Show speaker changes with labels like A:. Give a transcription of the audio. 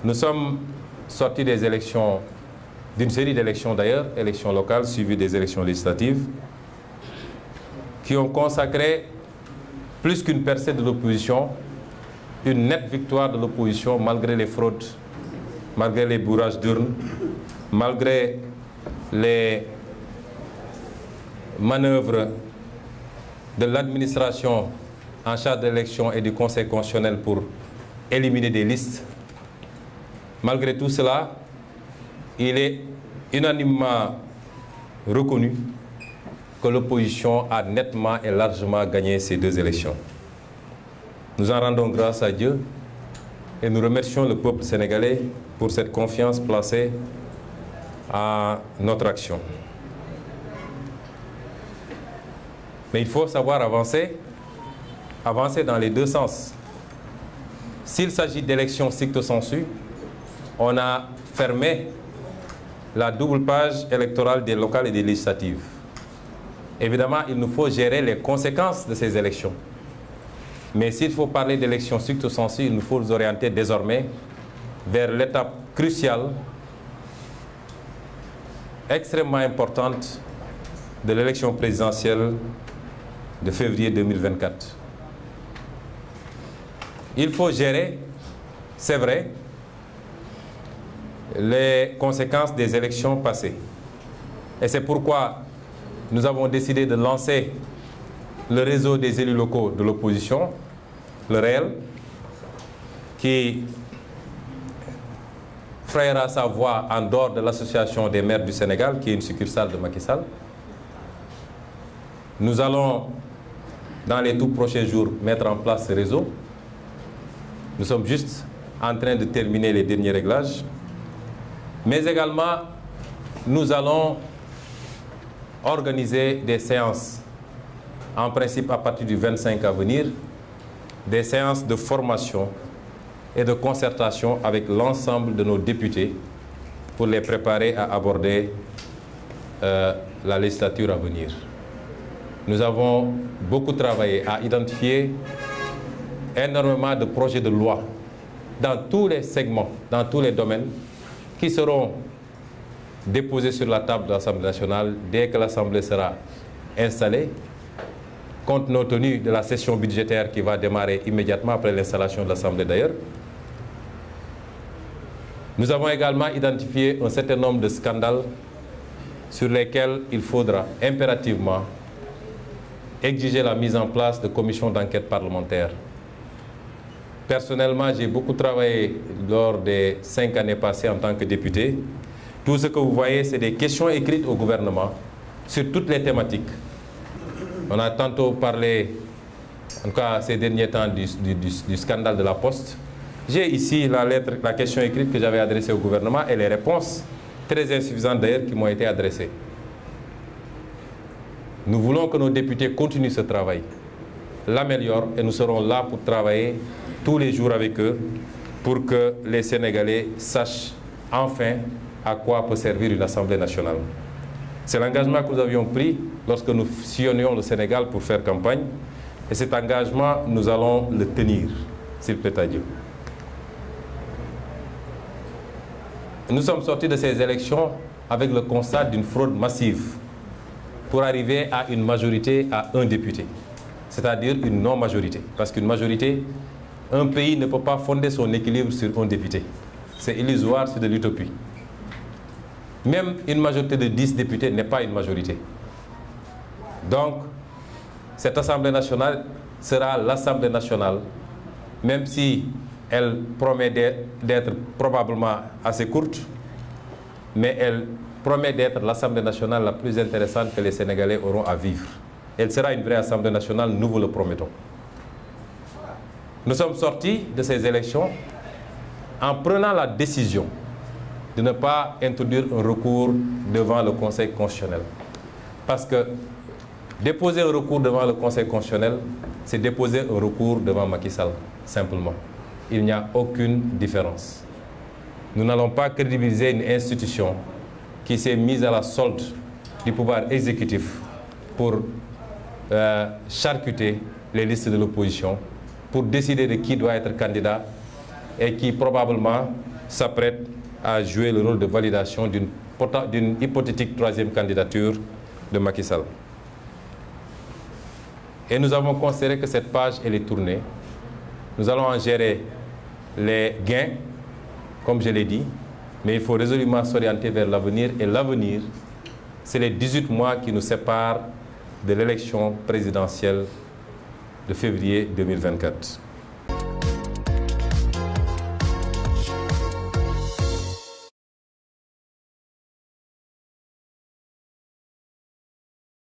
A: Nous sommes sortis des élections, d'une série d'élections d'ailleurs, élections locales suivies des élections législatives, qui ont consacré plus qu'une percée de l'opposition, une nette victoire de l'opposition malgré les fraudes, malgré les bourrages d'urnes, malgré les manœuvres de l'administration en charge de l'élection et du Conseil constitutionnel pour éliminer des listes. Malgré tout cela, il est unanimement reconnu que l'opposition a nettement et largement gagné ces deux élections. Nous en rendons grâce à Dieu et nous remercions le peuple sénégalais pour cette confiance placée à notre action. Mais il faut savoir avancer dans les deux sens. S'il s'agit d'élections stricto sensu, on a fermé la double page électorale des locales et des législatives. Évidemment, il nous faut gérer les conséquences de ces élections. Mais s'il faut parler d'élections stricto sensu, il nous faut nous orienter désormais vers l'étape cruciale, extrêmement importante, de l'élection présidentielle de février 2024. Il faut gérer, c'est vrai, les conséquences des élections passées. Et c'est pourquoi nous avons décidé de lancer le réseau des élus locaux de l'opposition, le REL, qui frayera sa voix en dehors de l'Association des maires du Sénégal, qui est une succursale de Macky Sall. Nous allons, dans les tout prochains jours, mettre en place ce réseau. Nous sommes juste en train de terminer les derniers réglages. Mais également, nous allons organiser des séances, en principe à partir du 25 à venir, des séances de formation et de concertation avec l'ensemble de nos députés pour les préparer à aborder la législature à venir. Nous avons beaucoup travaillé à identifier énormément de projets de loi dans tous les segments, dans tous les domaines, qui seront déposés sur la table de l'Assemblée nationale dès que l'Assemblée sera installée, compte tenu de la session budgétaire qui va démarrer immédiatement après l'installation de l'Assemblée d'ailleurs. Nous avons également identifié un certain nombre de scandales sur lesquels il faudra impérativement exiger la mise en place de commissions d'enquête parlementaires. Personnellement, j'ai beaucoup travaillé lors des 5 années passées en tant que député. Tout ce que vous voyez, c'est des questions écrites au gouvernement sur toutes les thématiques. On a tantôt parlé, en tout cas ces derniers temps, du scandale de la Poste. J'ai ici la question écrite que j'avais adressée au gouvernement et les réponses, très insuffisantes d'ailleurs, qui m'ont été adressées. Nous voulons que nos députés continuent ce travail, l'améliorent et nous serons là pour travailler tous les jours avec eux pour que les Sénégalais sachent enfin à quoi peut servir une Assemblée nationale. C'est l'engagement que nous avions pris lorsque nous sillonnions le Sénégal pour faire campagne et cet engagement, nous allons le tenir, s'il plaît à Dieu. Nous sommes sortis de ces élections avec le constat d'une fraude massive pour arriver à une majorité à un député, c'est-à-dire une non-majorité. Parce qu'une majorité, un pays ne peut pas fonder son équilibre sur un député. C'est illusoire, c'est de l'utopie. Même une majorité de 10 députés n'est pas une majorité. Donc, cette Assemblée nationale sera l'Assemblée nationale, même si elle promet d'être probablement assez courte, mais elle promet d'être l'Assemblée nationale la plus intéressante que les Sénégalais auront à vivre. Elle sera une vraie Assemblée nationale, nous vous le promettons. Nous sommes sortis de ces élections en prenant la décision de ne pas introduire un recours devant le Conseil constitutionnel. Parce que déposer un recours devant le Conseil constitutionnel, c'est déposer un recours devant Macky Sall, simplement. Il n'y a aucune différence. Nous n'allons pas crédibiliser une institution qui s'est mise à la solde du pouvoir exécutif pour charcuter les listes de l'opposition, pour décider de qui doit être candidat et qui probablement s'apprête à jouer le rôle de validation d'une hypothétique troisième candidature de Macky Sall. Et nous avons considéré que cette page, elle est tournée. Nous allons en gérer les gains, comme je l'ai dit, mais il faut résolument s'orienter vers l'avenir. Et l'avenir, c'est les 18 mois qui nous séparent de l'élection présidentielle de février 2024.